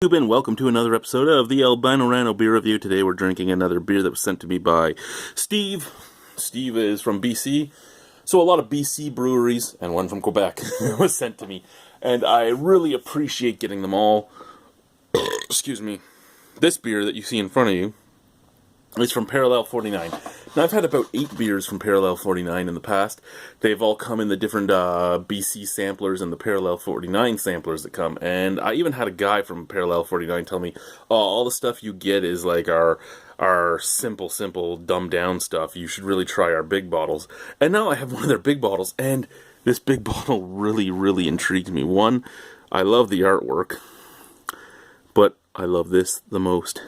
And welcome to another episode of the Albino Rhino beer review. Today we're drinking another beer that was sent to me by Steve. Steve is from BC, so a lot of BC breweries, and one from Quebec, was sent to me, and I really appreciate getting them all. Excuse me. This beer that you see in front of you is from Parallel 49. Now, I've had about 8 beers from Parallel 49 in the past. They've all come in the different BC samplers and the Parallel 49 samplers that come. And I even had a guy from Parallel 49 tell me, oh, all the stuff you get is like our simple, dumbed-down stuff. You should really try our big bottles. And now I have one of their big bottles, and this big bottle really intrigued me. One, I love the artwork, but I love this the most.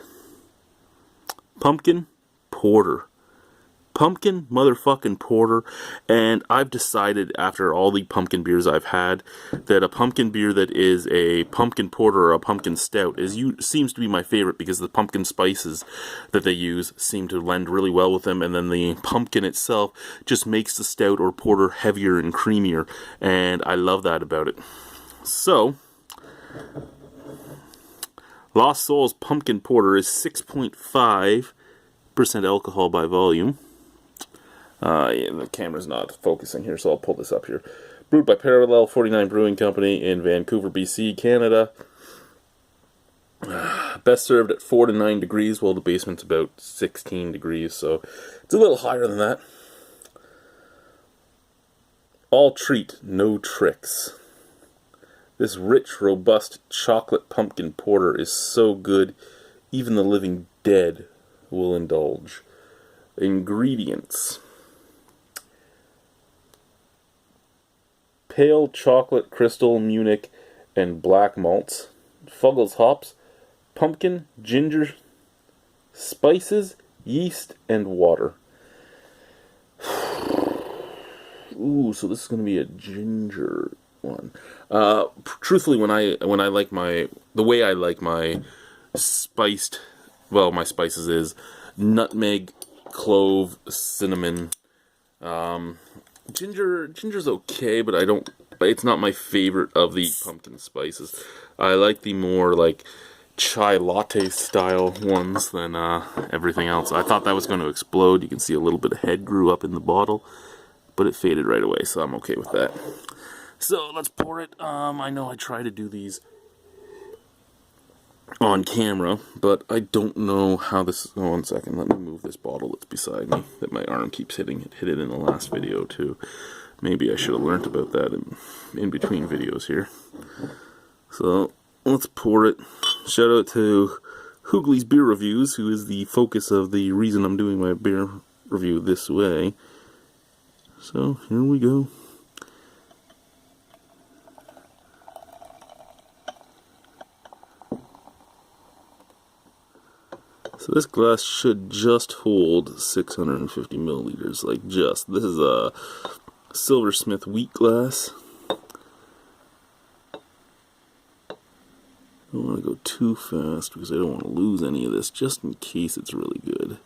Pumpkin porter. Pumpkin motherfucking porter. And I've decided after all the pumpkin beers I've had that a pumpkin beer that is a pumpkin porter or a pumpkin stout seems to be my favorite, because the pumpkin spices that they use seem to blend really well with them, and then the pumpkin itself just makes the stout or porter heavier and creamier, and I love that about it. So Lost Souls Pumpkin Porter is 6.5% alcohol by volume. Yeah, the camera's not focusing here, so I'll pull this up here. Brewed by Parallel 49 Brewing Company in Vancouver, BC, Canada. Best served at 4 to 9 degrees, while the basement's about 16 degrees, so it's a little higher than that. All treat, no tricks. This rich, robust chocolate pumpkin porter is so good, even the living dead will indulge. Ingredients: pale chocolate crystal Munich and black malts, Fuggles hops, pumpkin, ginger, spices, yeast, and water. Ooh, so this is going to be a ginger one. Truthfully, when I like the way I like my spiced, well, my spices is nutmeg, clove, cinnamon. Ginger's okay, but it's not my favorite of the pumpkin spices. I like the more like chai latte style ones than everything else. I thought that was going to explode. You can see a little bit of head grew up in the bottle, but it faded right away, so I'm okay with that. So let's pour it. I know I try to do these on camera, but I don't know how this is. Oh, 1 second, let me move this bottle that's beside me that my arm keeps hitting. It hit it in the last video too. Maybe I should have learned about that in between videos here. So let's pour it. Shout out to Hoogly's Beer Reviews, who is the focus of the reason I'm doing my beer review this way. So here we go. So this glass should just hold 650 milliliters, like just. This is a Silversmith wheat glass. I don't want to go too fast because I don't want to lose any of this, just in case it's really good.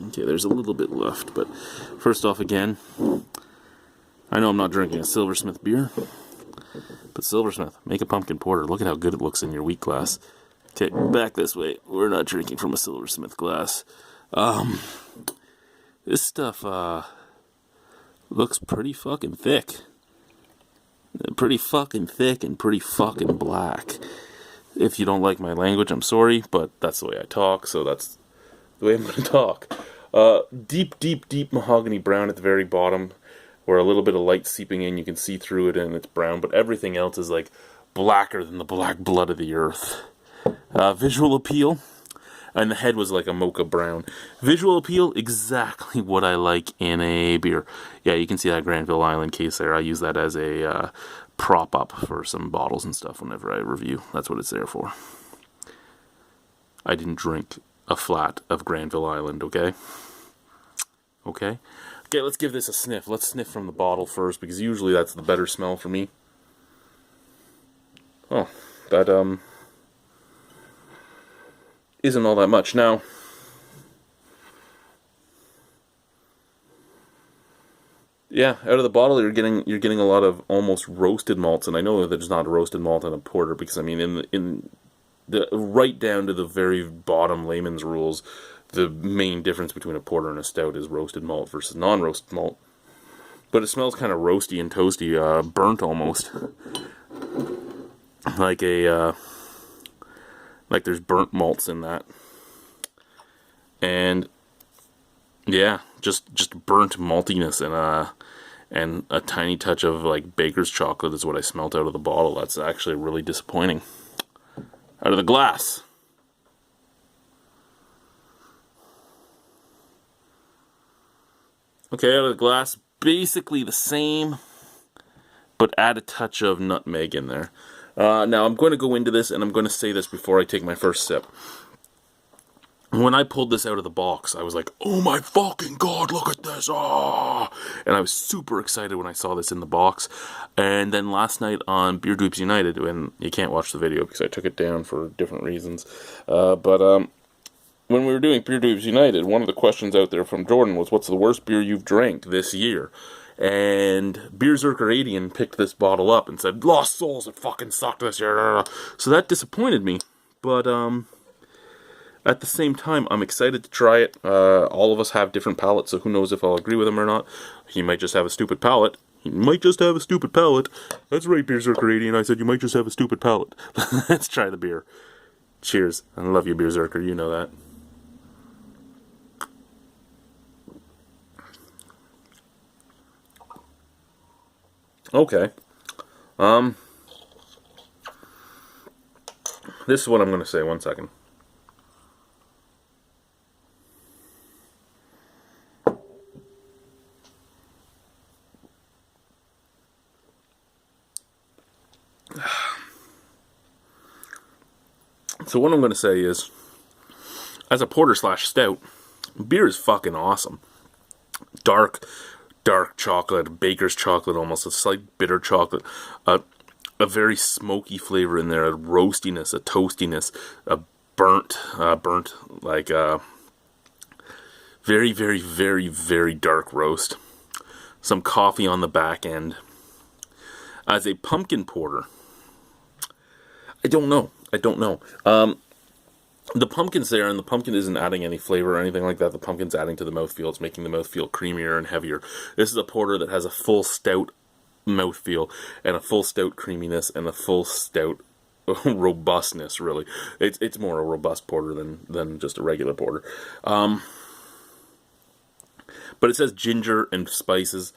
Okay, there's a little bit left, but first off, again, I know I'm not drinking a Silversmith beer, but Silversmith, make a pumpkin porter. Look at how good it looks in your wheat glass. Okay, back this way. We're not drinking from a Silversmith glass. This stuff looks pretty fucking thick. Pretty fucking thick and pretty fucking black. If you don't like my language, I'm sorry, but that's the way I talk, so that's the way I'm going to talk. Deep mahogany brown at the very bottom, where a little bit of light seeping in, you can see through it and it's brown, but everything else is like blacker than the black blood of the earth. Visual appeal, and the head was like a mocha brown. Visual appeal, exactly what I like in a beer. Yeah, you can see that Granville Island case there. I use that as a prop up for some bottles and stuff whenever I review. That's what it's there for. I didn't drink a flat of Granville Island, okay? Okay, let's give this a sniff. Let's sniff from the bottle first, because usually that's the better smell for me. Oh, that, isn't all that much. Now, Yeah, out of the bottle you're getting a lot of almost roasted malts, and I know that there's not a roasted malt in a porter because I mean in the right down to the very bottom layman's rules, the main difference between a porter and a stout is roasted malt versus non-roasted malt. But it smells kind of roasty and toasty, burnt almost, like like there's burnt malts in that, and yeah, just burnt maltiness and a tiny touch of like baker's chocolate is what I smelt out of the bottle. That's actually really disappointing. Out of the glass. Okay, out of the glass, basically the same, but add a touch of nutmeg in there. Now I'm going to go into this, and I'm going to say this before I take my first sip. When I pulled this out of the box, I was like, oh my fucking god, look at this, ah! And I was super excited when I saw this in the box. And then last night on Beer Dweebs United, when you can't watch the video because I took it down for different reasons, when we were doing Beer Dweebs United, one of the questions out there from Jordan was, what's the worst beer you've drank this year? And Beer Zerker picked this bottle up and said, Lost Souls, it fucking sucked this year. So that disappointed me. But, at the same time, I'm excited to try it. All of us have different palates, so who knows if I'll agree with him or not. He might just have a stupid palate. He might just have a stupid palate. That's right, Beer Zerker I said you might just have a stupid palate. Let's try the beer. Cheers. I love you, Beer Zerker. You know that. Okay. This is what I'm going to say. 1 second. So what I'm going to say is, as a porter slash stout, beer is fucking awesome. Dark chocolate, baker's chocolate, almost a slight bitter chocolate, a very smoky flavor in there, a roastiness, a toastiness, a burnt, like very, very, very, very dark roast. Some coffee on the back end. As a pumpkin porter, I don't know. The pumpkin's there, and the pumpkin isn't adding any flavor or anything like that. The pumpkin's adding to the mouthfeel. It's making the mouthfeel creamier and heavier. This is a porter that has a full stout mouthfeel, and a full stout creaminess, and a full stout robustness, really. It's more a robust porter than just a regular porter. But it says ginger and spices.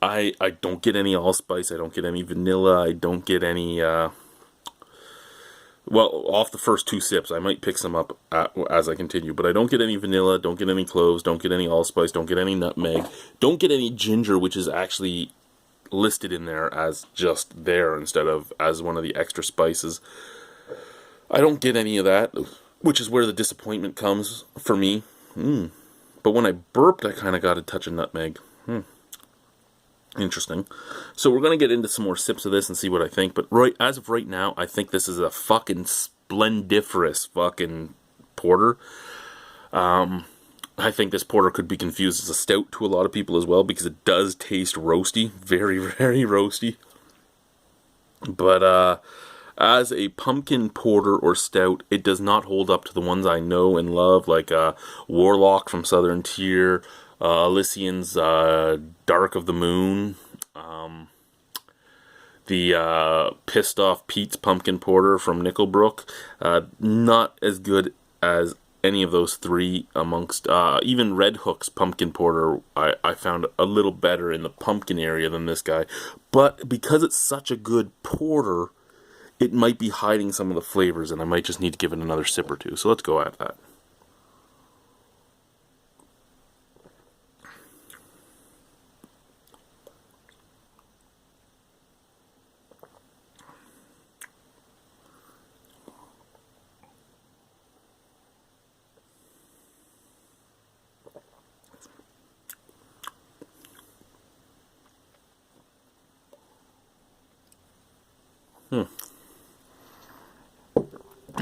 I don't get any allspice. I don't get any vanilla. I don't get any... Well, off the first 2 sips, I might pick some up as I continue, but I don't get any vanilla, don't get any cloves, don't get any allspice, don't get any nutmeg, don't get any ginger, which is actually listed in there as just there instead of as one of the extra spices. I don't get any of that, which is where the disappointment comes for me. But when I burped, I kind of got a touch of nutmeg. Interesting. So we're going to get into some more sips of this and see what I think. But as of right now, I think this is a fucking splendiferous fucking porter. I think this porter could be confused as a stout to a lot of people as well, because it does taste roasty. Very, very roasty. But as a pumpkin porter or stout, it does not hold up to the ones I know and love, like Warlock from Southern Tier, Elysian's Dark of the Moon, the Pissed Off Pete's Pumpkin Porter from Nickelbrook. Not as good as any of those three amongst, even Red Hook's Pumpkin Porter, I found a little better in the pumpkin area than this guy. But because it's such a good porter, it might be hiding some of the flavors, and I might just need to give it another sip or two. So let's go at that.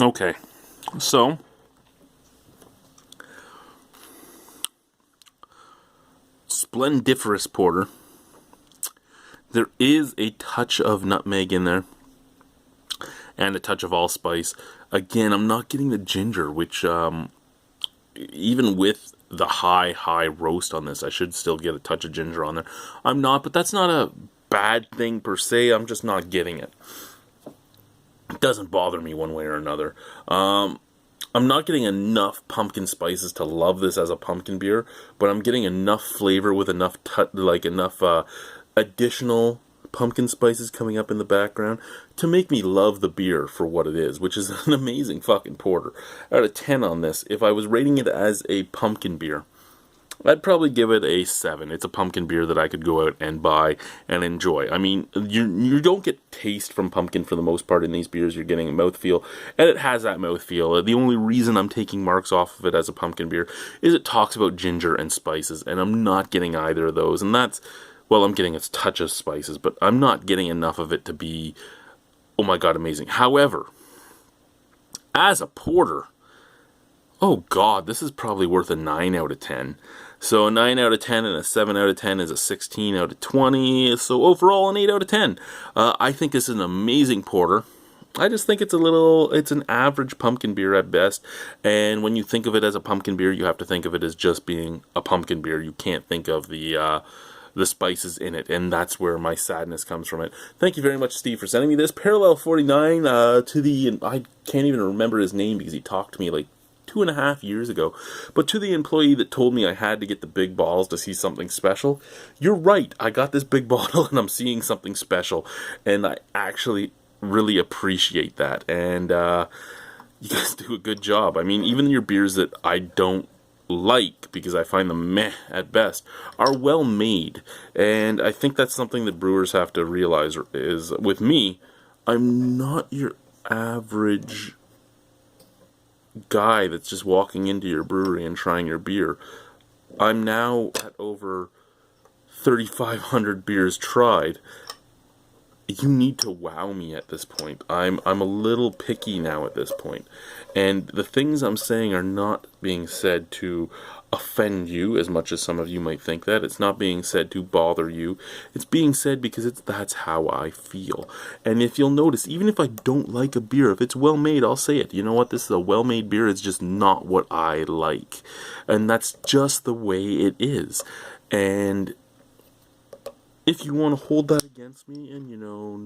Okay, so splendiferous porter, There is a touch of nutmeg in there, and a touch of allspice. Again, I'm not getting the ginger, which even with the high roast on this, I should still get a touch of ginger on there. I'm not, but that's not a bad thing per se. I'm just not getting it. It doesn't bother me one way or another. I'm not getting enough pumpkin spices to love this as a pumpkin beer, but I'm getting enough flavor with enough enough additional pumpkin spices coming up in the background to make me love the beer for what it is, which is an amazing fucking porter. Out of 10 on this, if I was rating it as a pumpkin beer, I'd probably give it a 7. It's a pumpkin beer that I could go out and buy and enjoy. I mean, you don't get taste from pumpkin for the most part in these beers. You're getting a mouthfeel, and it has that mouthfeel. The only reason I'm taking marks off of it as a pumpkin beer is it talks about ginger and spices, and I'm not getting either of those. And that's, well, I'm getting a touch of spices, but I'm not getting enough of it to be, oh my god, amazing. However, as a porter, oh god, this is probably worth a 9 out of 10. So a 9 out of 10 and a 7 out of 10 is a 16 out of 20. So overall, an 8 out of 10. I think this is an amazing porter. I just think it's an average pumpkin beer at best. And when you think of it as a pumpkin beer, you have to think of it as just being a pumpkin beer. You can't think of the spices in it, and that's where my sadness comes from it. Thank you very much, Steve, for sending me this. Parallel 49 I can't even remember his name because he talked to me like 2.5 years ago, but to the employee that told me I had to get the big bottles to see something special, you're right, I got this big bottle and I'm seeing something special, and I actually really appreciate that, and you guys do a good job. I mean, even your beers that I don't like, because I find them meh at best, are well made, and I think that's something that brewers have to realize is, with me, I'm not your average guy that's just walking into your brewery and trying your beer. I'm now at over 3,500 beers tried. You need to wow me at this point. I'm a little picky now at this point. And the things I'm saying are not being said to offend you as much as some of you might think that. It's not being said to bother you. It's being said because that's how I feel. And if you'll notice, even if I don't like a beer, if it's well made, I'll say it. You know what? This is a well made beer. It's just not what I like. And that's just the way it is. And if you want to hold that against me and,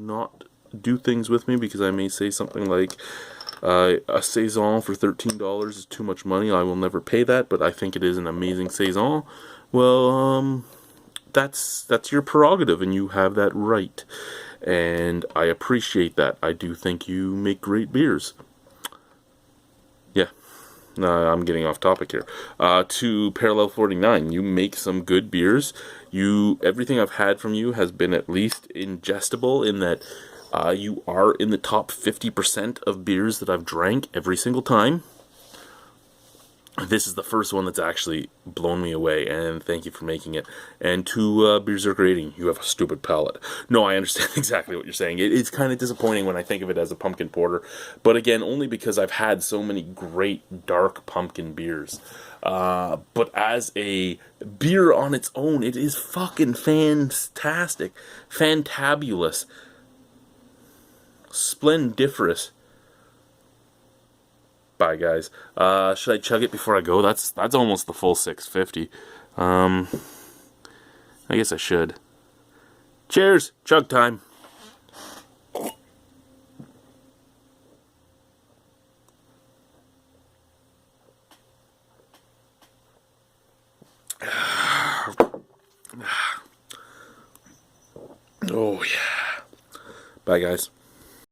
not do things with me because I may say something like, a Saison for $13 is too much money, I will never pay that, but I think it is an amazing Saison. Well, that's your prerogative, and you have that right. And I appreciate that. I do think you make great beers. Yeah. I'm getting off topic here. To Parallel 49, you make some good beers. Everything I've had from you has been at least ingestible in that you are in the top 50% of beers that I've drank every single time. This is the first one that's actually blown me away, and thank you for making it. And to Berserk Rating, you have a stupid palate. No, I understand exactly what you're saying. It's kind of disappointing when I think of it as a pumpkin porter, but again, only because I've had so many great dark pumpkin beers. But as a beer on its own, it is fucking fantastic, fantabulous, splendiferous. Bye, guys. Should I chug it before I go? That's almost the full 650. I guess I should. Cheers! Chug time! Oh, yeah. Bye, guys.